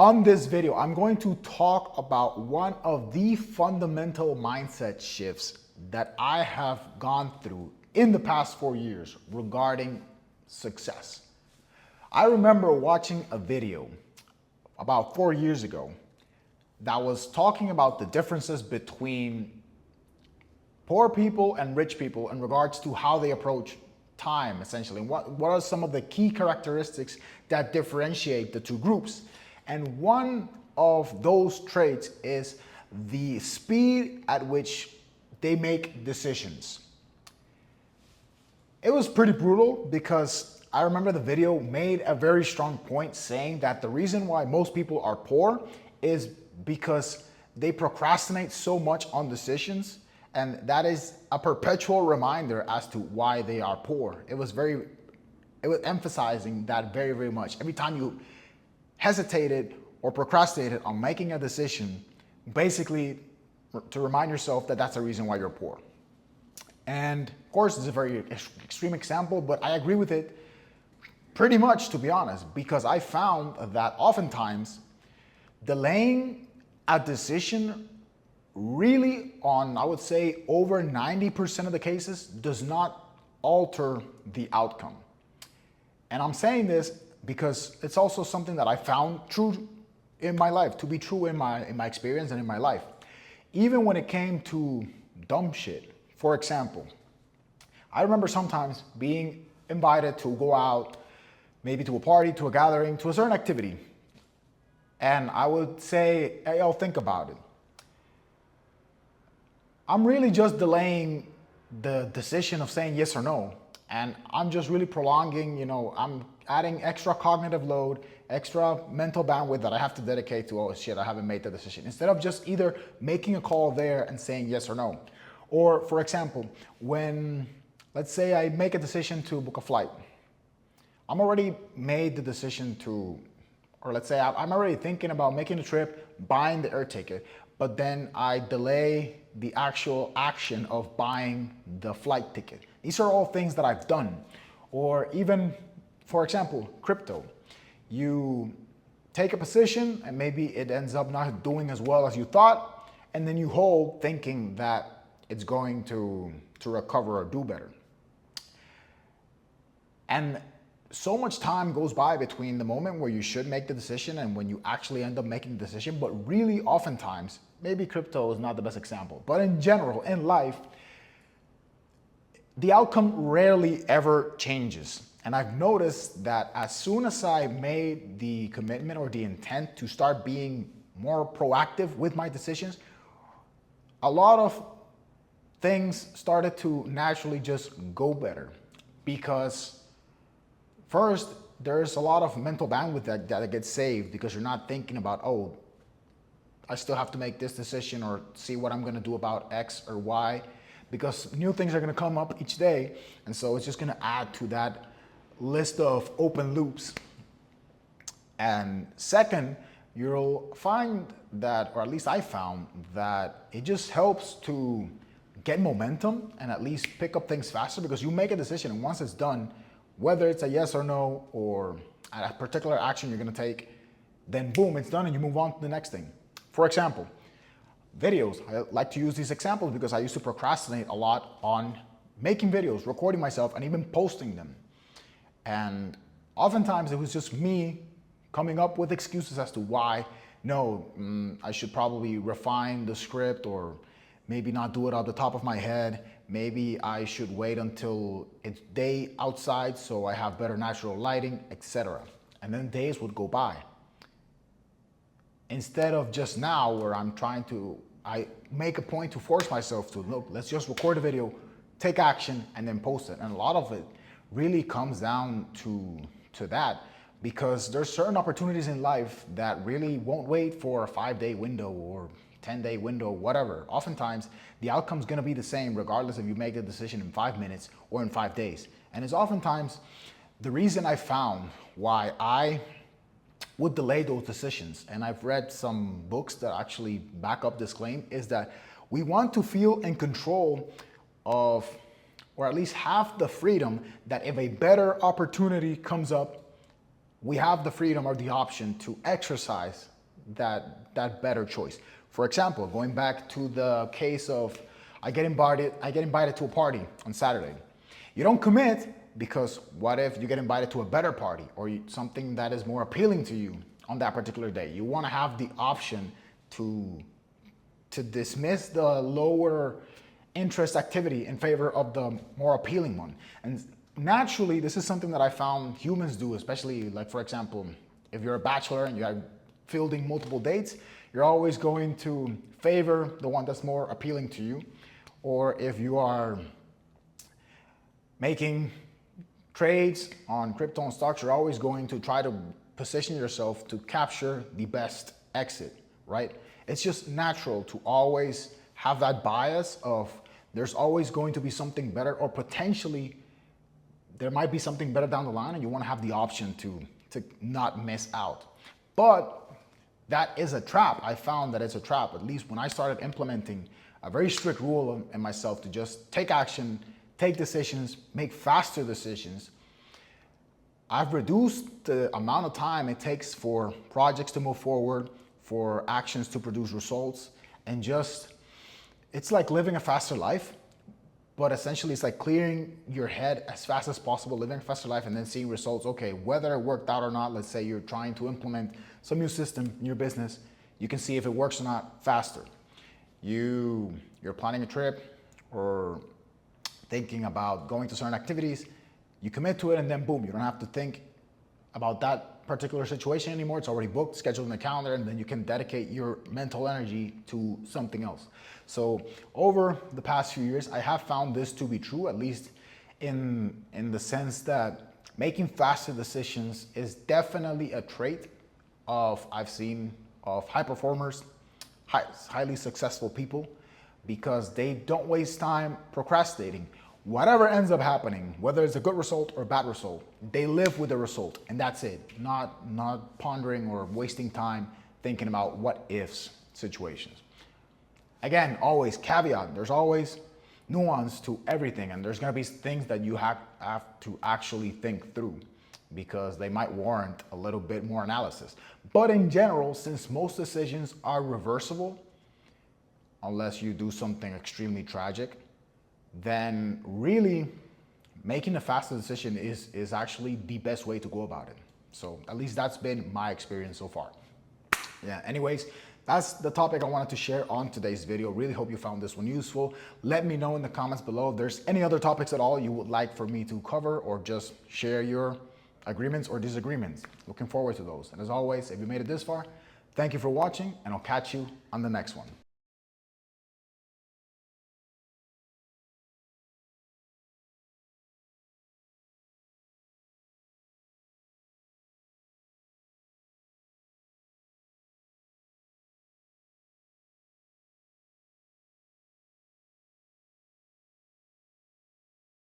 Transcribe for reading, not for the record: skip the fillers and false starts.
On this video, I'm going to talk about one of the fundamental mindset shifts that I have gone through in the past 4 years regarding success. I remember watching a video about 4 years ago that was talking about the differences between poor people and rich people in regards to how they approach time, essentially. What are some of the key characteristics that differentiate the two groups? And one of those traits is the speed at which they make decisions. It was pretty brutal because I remember the video made a very strong point saying that the reason why most people are poor is because they procrastinate so much on decisions, and that is a perpetual reminder as to why they are poor. It was emphasizing that very, very much. Every time you hesitated or procrastinated on making a decision, basically to remind yourself that that's the reason why you're poor. And of course, it's a very extreme example, but I agree with it pretty much, to be honest, because I found that oftentimes delaying a decision really, on I would say over 90% of the cases, does not alter the outcome. And I'm saying this because it's also something that I found true in my life, to be true in my experience and in my life. Even when it came to dumb shit. For example, I remember sometimes being invited to go out, maybe to a party, to a gathering, to a certain activity. And I would say, hey, yo, think about it. I'm really just delaying the decision of saying yes or no. And I'm just really prolonging, I'm adding extra cognitive load, extra mental bandwidth that I have to dedicate to, oh shit, I haven't made the decision. Instead of just either making a call there and saying yes or no. Or for example, when, let's say I make a decision to book a flight. I'm already made the decision to, or let's say I'm already thinking about making the trip, buying the air ticket, but then I delay the actual action of buying the flight ticket. These are all things that I've done. Or even, for example, crypto. You take a position and maybe it ends up not doing as well as you thought, and then you hold thinking that it's going to recover or do better. And so much time goes by between the moment where you should make the decision and when you actually end up making the decision. But really, oftentimes, maybe crypto is not the best example, but in general, in life, the outcome rarely ever changes. And I've noticed that as soon as I made the commitment or the intent to start being more proactive with my decisions, a lot of things started to naturally just go better. Because first, there's a lot of mental bandwidth that gets saved because you're not thinking about, oh, I still have to make this decision or see what I'm going to do about X or Y, because new things are going to come up each day. And so it's just going to add to that list of open loops. And second, you'll find that, or at least I found that it just helps to get momentum and at least pick up things faster, because you make a decision and once it's done, whether it's a yes or no or a particular action you're going to take, then boom, it's done and you move on to the next thing. For example, videos. I like to use these examples because I used to procrastinate a lot on making videos, recording myself, and even posting them. And oftentimes it was just me coming up with excuses as to why, no, I should probably refine the script, or maybe not do it off the top of my head. Maybe I should wait until it's day outside so I have better natural lighting, etc. And then days would go by. Instead of just now where I make a point to force myself to, look, let's just record a video, take action, and then post it. And a lot of it really comes down to that, because there's certain opportunities in life that really won't wait for a 5-day window or 10-day window, whatever. Oftentimes, the outcome's gonna be the same regardless if you make the decision in 5 minutes or in 5 days. And it's oftentimes the reason I found why I would delay those decisions, and I've read some books that actually back up this claim, is that we want to feel in control of, or at least have the freedom that if a better opportunity comes up, we have the freedom or the option to exercise that better choice. For example, going back to the case of I get invited to a party on Saturday. You don't commit because what if you get invited to a better party or something that is more appealing to you on that particular day? You want to have the option to dismiss the lower interest activity in favor of the more appealing one. And naturally, this is something that I found humans do, especially like, for example, if you're a bachelor and you're fielding multiple dates, you're always going to favor the one that's more appealing to you. Or if you are making trades on crypto and stocks, you're always going to try to position yourself to capture the best exit, right? It's just natural to always have that bias of there's always going to be something better, or potentially there might be something better down the line, and you want to have the option to not miss out. But that is a trap. I found that it's a trap, at least when I started implementing a very strict rule in myself to just take action, take decisions, make faster decisions. I've reduced the amount of time it takes for projects to move forward, for actions to produce results, and just, it's like living a faster life, but essentially it's like clearing your head as fast as possible, living a faster life, and then seeing results. Okay, whether it worked out or not, let's say you're trying to implement some new system in your business, you can see if it works or not faster. You're planning a trip or thinking about going to certain activities, you commit to it, and then boom, you don't have to think about that particular situation anymore. It's already booked, scheduled in the calendar, and then you can dedicate your mental energy to something else. So over the past few years, I have found this to be true, at least in the sense that making faster decisions is definitely a trait I've seen of high performers, highly successful people, because they don't waste time procrastinating. Whatever ends up happening, whether it's a good result or a bad result, they live with the result, and that's it. Not pondering or wasting time thinking about what ifs situations. Again, always caveat, there's always nuance to everything, and there's gonna be things that you have to actually think through because they might warrant a little bit more analysis. But in general, since most decisions are reversible, unless you do something extremely tragic, then really making a faster decision is actually the best way to go about it. So at least that's been my experience so far. Yeah, anyways, that's the topic I wanted to share on today's video. Really hope you found this one useful. Let me know in the comments below if there's any other topics at all you would like for me to cover, or just share your agreements or disagreements. Looking forward to those. And as always, if you made it this far, thank you for watching, and I'll catch you on the next one.